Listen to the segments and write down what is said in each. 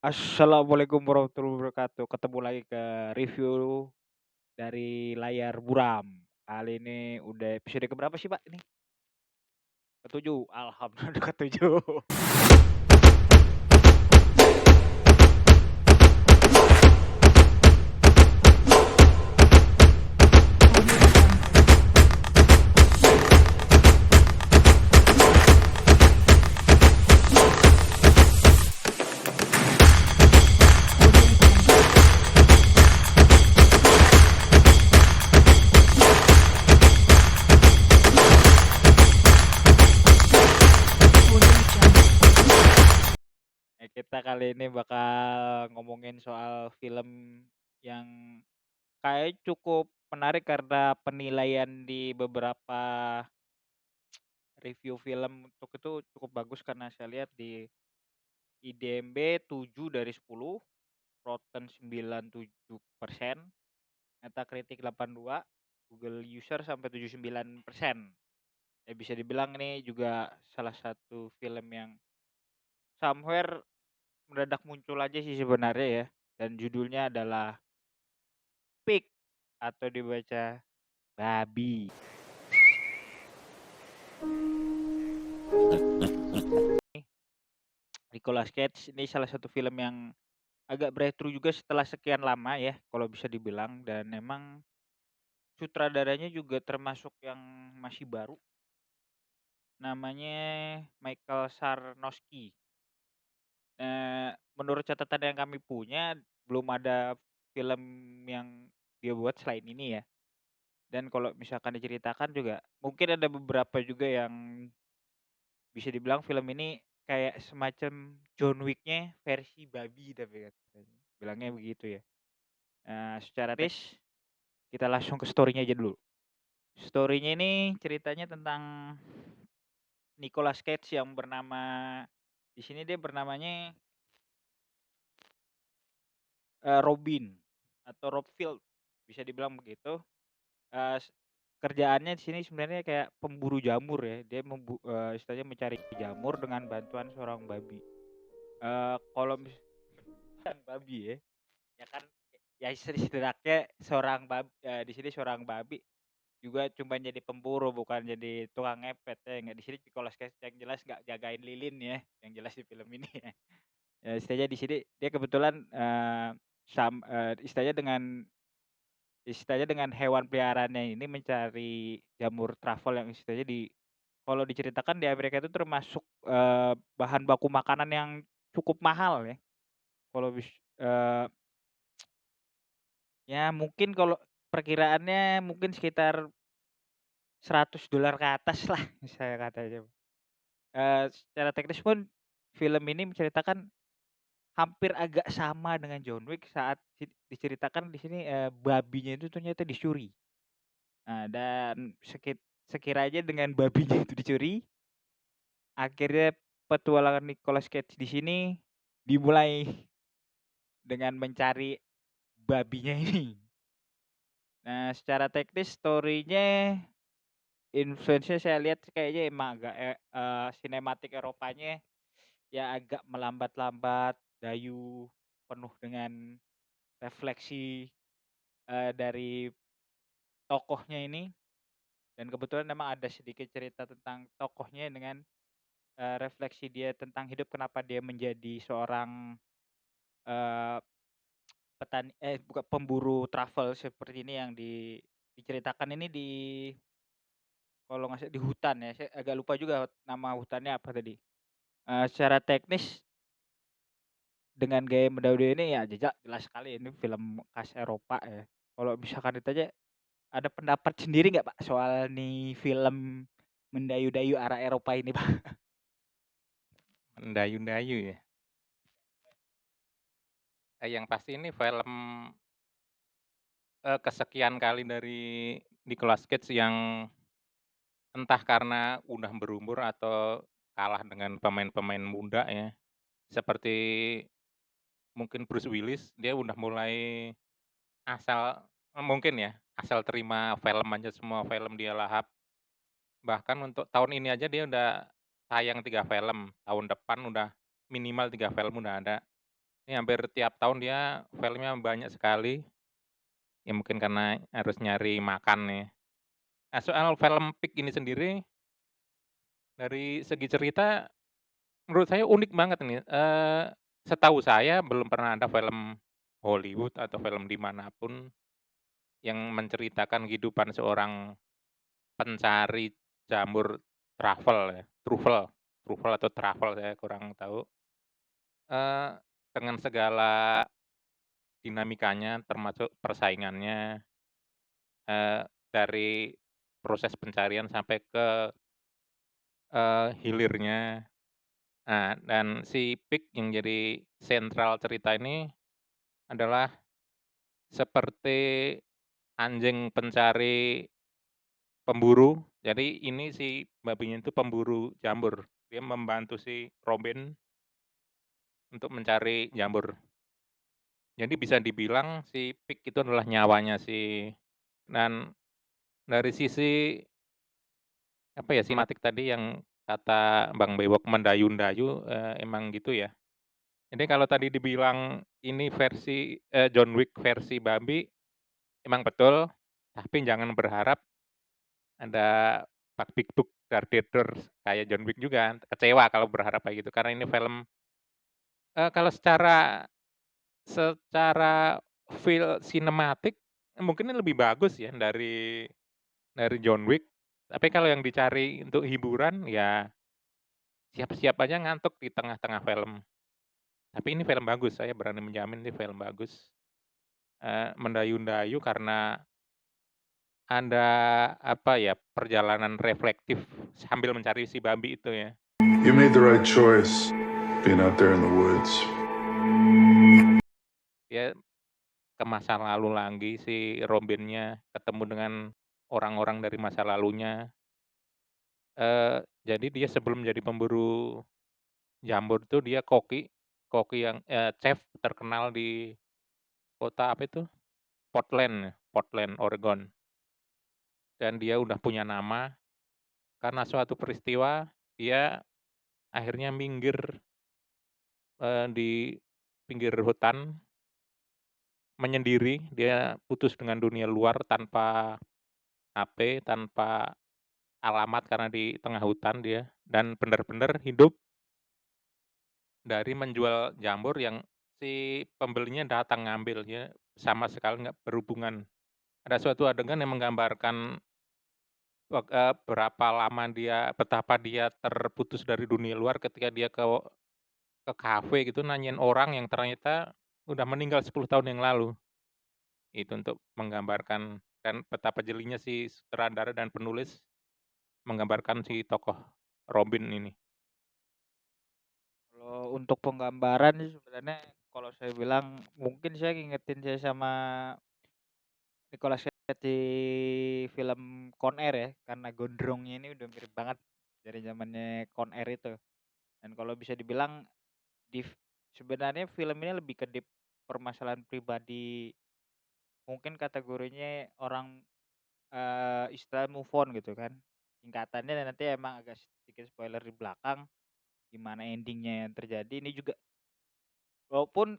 Assalamualaikum warahmatullahi wabarakatuh. Ketemu lagi ke review dari layar buram. Kali ini udah episode keberapa sih, Pak, ini? Ketujuh. Alhamdulillah udah ketujuh. Kita kali ini bakal ngomongin soal film yang kayak cukup menarik karena penilaian di beberapa review film untuk itu cukup bagus karena saya lihat di IMDb 7 dari 10, Rotten 97%, Metacritic 82, Google User sampai 79%. Bisa dibilang ini juga salah satu film yang somewhere mendadak muncul aja sih sebenarnya ya. Dan judulnya adalah Pig atau dibaca babi. Nicolas Cage ini salah satu film yang agak breakthrough juga setelah sekian lama ya kalau bisa dibilang, dan memang sutradaranya juga termasuk yang masih baru. Namanya Michael Sarnowski. Menurut catatan yang kami punya, belum ada film yang dia buat selain ini ya. Dan kalau misalkan diceritakan juga, mungkin ada beberapa juga yang bisa dibilang film ini kayak semacam John Wick-nya versi babi tapi katanya. Bilangnya begitu ya. Secara teknis kita langsung ke story-nya aja dulu. Story-nya ini ceritanya tentang Nicolas Cage yang bernama, di sini dia bernamanya Robin atau Rob Field, bisa dibilang begitu. S Kerjaannya di sini sebenarnya kayak pemburu jamur ya. Dia istilahnya mencari jamur dengan bantuan seorang babi. Kalau babi ya, ya kan, ya setidaknya di sini seorang babi juga cuma jadi pemburu bukan jadi tukang ngepet ya. Nggak, di sini Nicolas Cage yang jelas nggak jagain lilin ya, yang jelas di film ini ya. Ya istilahnya di sini dia kebetulan, istilahnya dengan hewan peliharaannya ini mencari jamur truffle yang istilahnya kalau diceritakan di Amerika itu termasuk, bahan baku makanan yang cukup mahal ya. Kalau eee, ya mungkin kalau perkiraannya mungkin sekitar $100 ke atas lah saya katanya. Secara teknis pun film ini menceritakan hampir agak sama dengan John Wick saat diceritakan di sini, babinya itu ternyata dicuri. Nah, dan sekiranya dengan babinya itu dicuri, akhirnya petualangan Nicolas Cage di sini dimulai dengan mencari babinya ini. Nah, secara teknis story-nya influence-nya saya lihat kayaknya emang agak sinematik Eropanya ya agak melambat-lambat, dayu, penuh dengan refleksi, dari tokohnya ini, dan kebetulan memang ada sedikit cerita tentang tokohnya dengan refleksi dia tentang hidup, kenapa dia menjadi seorang, eee, bukan pemburu travel seperti ini yang diceritakan ini di, kalau nggak salah di hutan ya, saya agak lupa juga nama hutannya apa tadi. Secara teknis dengan gaya mendayu ini ya jelas sekali ini film khas Eropa ya. Kalau misalkan ditanya, ada pendapat sendiri nggak Pak soal nih film mendayu-dayu arah Eropa ini, Pak? Mendayu-dayu ya? Yang pasti ini film, kesekian kali dari Nicolas Cage yang entah karena udah berumur atau kalah dengan pemain-pemain muda ya, seperti mungkin Bruce Willis, dia udah mulai asal mungkin ya, asal terima film aja semua film dia lahap. Bahkan untuk tahun ini aja dia udah tayang 3 film, tahun depan udah minimal 3 film udah ada. Ini hampir tiap tahun dia filmnya banyak sekali, ya mungkin karena harus nyari makan ya. Nah, soal film Peak ini sendiri, dari segi cerita menurut saya unik banget nih, setahu saya belum pernah ada film Hollywood atau film di mana pun yang menceritakan kehidupan seorang pencari jamur truffle truffle atau truffle saya kurang tahu, eee, dengan segala dinamikanya termasuk persaingannya, dari proses pencarian sampai ke, hilirnya. Nah, dan si Pik yang jadi sentral cerita ini adalah seperti anjing pencari pemburu. Jadi ini si babinya itu pemburu jamur. Dia membantu si Robin untuk mencari jamur. Jadi bisa dibilang si Pik itu adalah nyawanya sih. Dan dari sisi, apa ya, sinematik tadi yang kata Bang Bewok mendayu-dayu, emang gitu ya. Jadi kalau tadi dibilang ini versi, John Wick versi babi, emang betul, tapi jangan berharap ada Pak Big Book Darth Vader kayak John Wick juga, kecewa kalau berharap kayak gitu. Karena ini film, kalau secara secara sinematik, mungkin ini lebih bagus ya dari John Wick, tapi kalau yang dicari untuk hiburan, ya siap-siap aja ngantuk di tengah-tengah film. Tapi ini film bagus, saya berani menjamin ini film bagus. Mendayu-dayu karena ada, apa ya, perjalanan reflektif sambil mencari si babi itu ya. You made the right choice being out there in the woods. Dia ke masa lalu lagi si Robin-nya, ketemu dengan orang-orang dari masa lalunya, jadi dia sebelum jadi pemburu jamur tuh dia koki, koki yang chef terkenal di kota apa itu, Portland, Oregon. Dan dia udah punya nama, karena suatu peristiwa dia akhirnya minggir, di pinggir hutan, menyendiri, dia putus dengan dunia luar tanpa HP, tanpa alamat karena di tengah hutan dia, dan bener-bener hidup dari menjual jamur yang si pembelinya datang ngambil, ya sama sekali nggak berhubungan. Ada suatu adegan yang menggambarkan berapa lama betapa dia terputus dari dunia luar ketika dia ke kafe gitu nanyain orang yang ternyata udah meninggal 10 tahun yang lalu. Itu untuk menggambarkan dan betapa jelinya si sutradara dan penulis menggambarkan si tokoh Robin ini. Kalau untuk penggambaran sih sebenarnya kalau saya bilang mungkin saya ngingetin saya sama Nicolas Cage di film Con Air ya, karena gondrongnya ini udah mirip banget dari zamannya Con Air itu. Dan kalau bisa dibilang di sebenarnya film ini lebih ke deep permasalahan pribadi, mungkin kategorinya orang, istilah move on gitu kan. Singkatannya dan nanti emang agak sedikit spoiler di belakang, gimana endingnya yang terjadi. Ini juga walaupun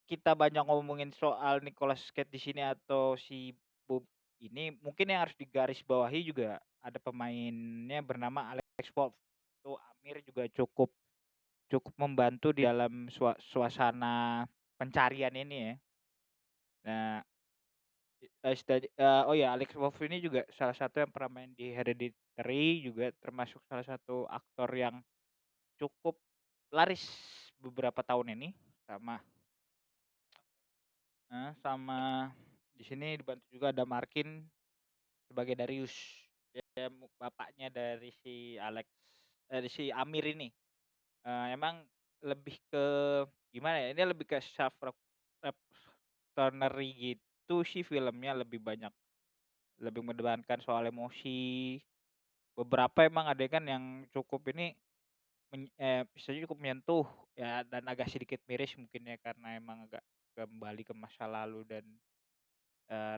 kita banyak ngomongin soal Nicolas Cage di sini atau si Bob ini, mungkin yang harus digarisbawahi juga ada pemainnya bernama Alex Wolff. Itu Amir juga cukup cukup membantu di dalam suasana pencarian ini ya. Nah, oh ya Alex Wolff ini juga salah satu yang pernah main di Hereditary, juga termasuk salah satu aktor yang cukup laris beberapa tahun ini, sama sama di sini dibantu juga ada Markin sebagai Darius. Dia bapaknya dari dari si Amir ini. Emang lebih ke gimana ya, ini lebih ke self reflectionary gitu sih filmnya, lebih banyak lebih mendepankan soal emosi. Beberapa emang adegan yang cukup ini istilahnya cukup menyentuh ya, dan agak sedikit miris mungkin ya karena emang agak kembali ke masa lalu dan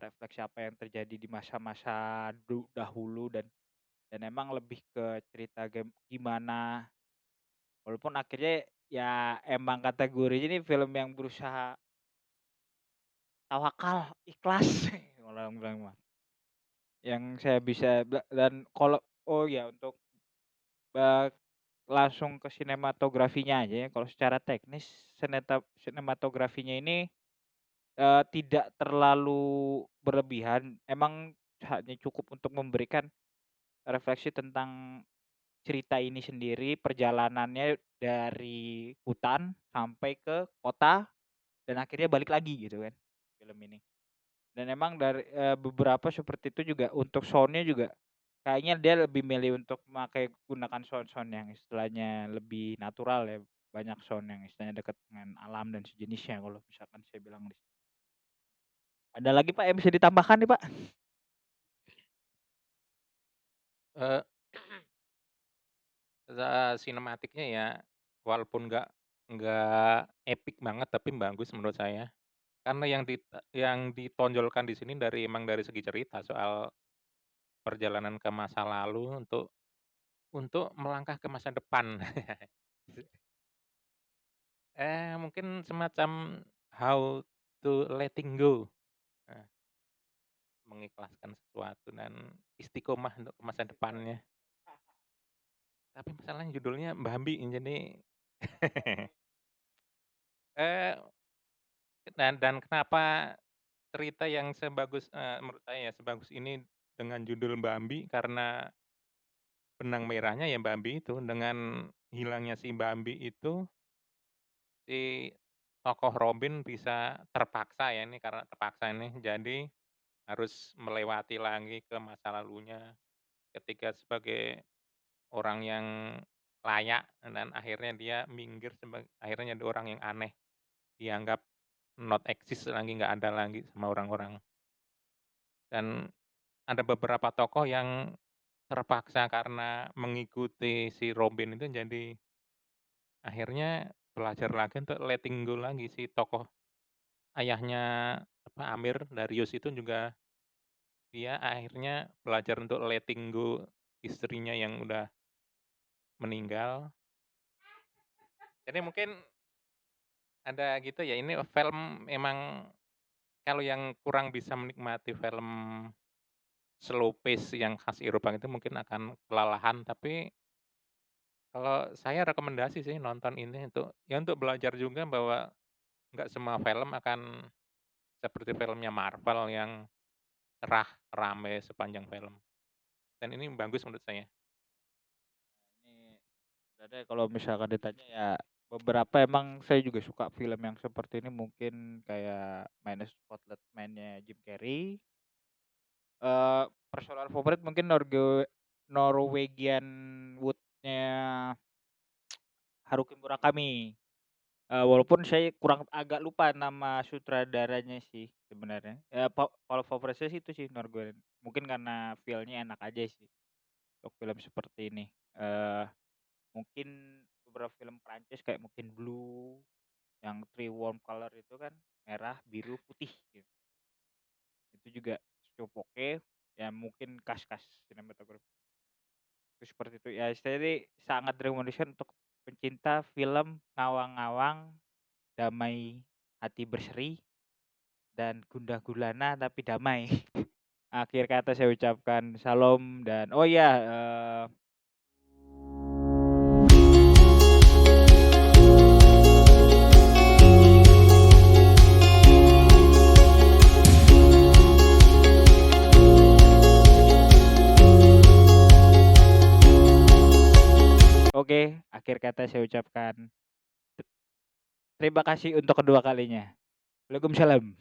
refleksi apa yang terjadi di masa-masa dahulu, dan emang lebih ke cerita gimana walaupun akhirnya ya emang kategorinya ini film yang berusaha tawakal, ikhlas orang bilang mah. Yang saya bisa dan kalau oh ya untuk, eee, langsung ke sinematografinya aja ya, kalau secara teknis sinematografinya ini, tidak terlalu berlebihan, emang hanya cukup untuk memberikan refleksi tentang cerita ini sendiri, perjalanannya dari hutan sampai ke kota dan akhirnya balik lagi gitu kan, film ini. Dan emang dari, beberapa seperti itu juga untuk sound-nya juga kayaknya dia lebih milih untuk gunakan sound-sound yang istilahnya lebih natural ya, banyak sound yang istilahnya dekat dengan alam dan sejenisnya kalau misalkan saya bilang ada lagi Pak yang bisa ditambahkan nih Pak? Eee, sinematiknya ya walaupun nggak epic banget tapi bagus menurut saya. Karena yang ditonjolkan di sini emang dari segi cerita soal perjalanan ke masa lalu untuk melangkah ke masa depan. Mungkin semacam how to letting go, eee, mengikhlaskan sesuatu dan istiqomah untuk ke masa depannya. Tapi masalahnya judulnya Bambi jadi eee, dan kenapa cerita yang menurut saya ya, sebagus ini dengan judul Bambi karena benang merahnya ya Bambi itu, dengan hilangnya si Bambi itu, si tokoh Robin bisa terpaksa ya ini karena terpaksa ini, jadi harus melewati lagi ke masa lalunya ketika sebagai orang yang layak dan akhirnya dia minggir akhirnya jadi orang yang aneh, dianggap not exist lagi, nggak ada lagi sama orang-orang. Dan ada beberapa tokoh yang terpaksa karena mengikuti si Robin itu jadi akhirnya belajar lagi untuk letting go lagi si tokoh ayahnya Amir, Darius itu juga dia akhirnya belajar untuk letting go istrinya yang udah meninggal. Jadi mungkin ada gitu ya, ini film emang kalau yang kurang bisa menikmati film slow pace yang khas Eropa itu mungkin akan kelelahan, tapi kalau saya rekomendasi sih nonton ini untuk belajar juga bahwa nggak semua film akan seperti filmnya Marvel yang cerah, rame sepanjang film, dan ini bagus menurut saya. Ini sebenarnya kalau misalkan ditanya ya beberapa emang saya juga suka film yang seperti ini mungkin kayak Minus Spotlight Man-nya Jim Carrey. Personal favorit mungkin Norwegian Wood-nya Haruki Murakami. Walaupun saya kurang agak lupa nama sutradaranya sih sebenarnya. Kalau favorit saya sih itu sih Norwegian. Mungkin karena feel-nya enak aja sih untuk film seperti ini. Mungkin beberapa film Prancis kayak mungkin Blue, yang three warm color itu kan merah, biru, putih gitu. Itu juga cukup oke. Ya mungkin kas-kas sinematografi. Itu seperti itu. Ya saya sangat direkomendasikan untuk pencinta film ngawang-ngawang, damai hati berseri dan gundah gulana tapi damai. Akhir kata saya ucapkan salam dan oh ya oke, akhir kata saya ucapkan terima kasih untuk kedua kalinya. Waalaikumsalam.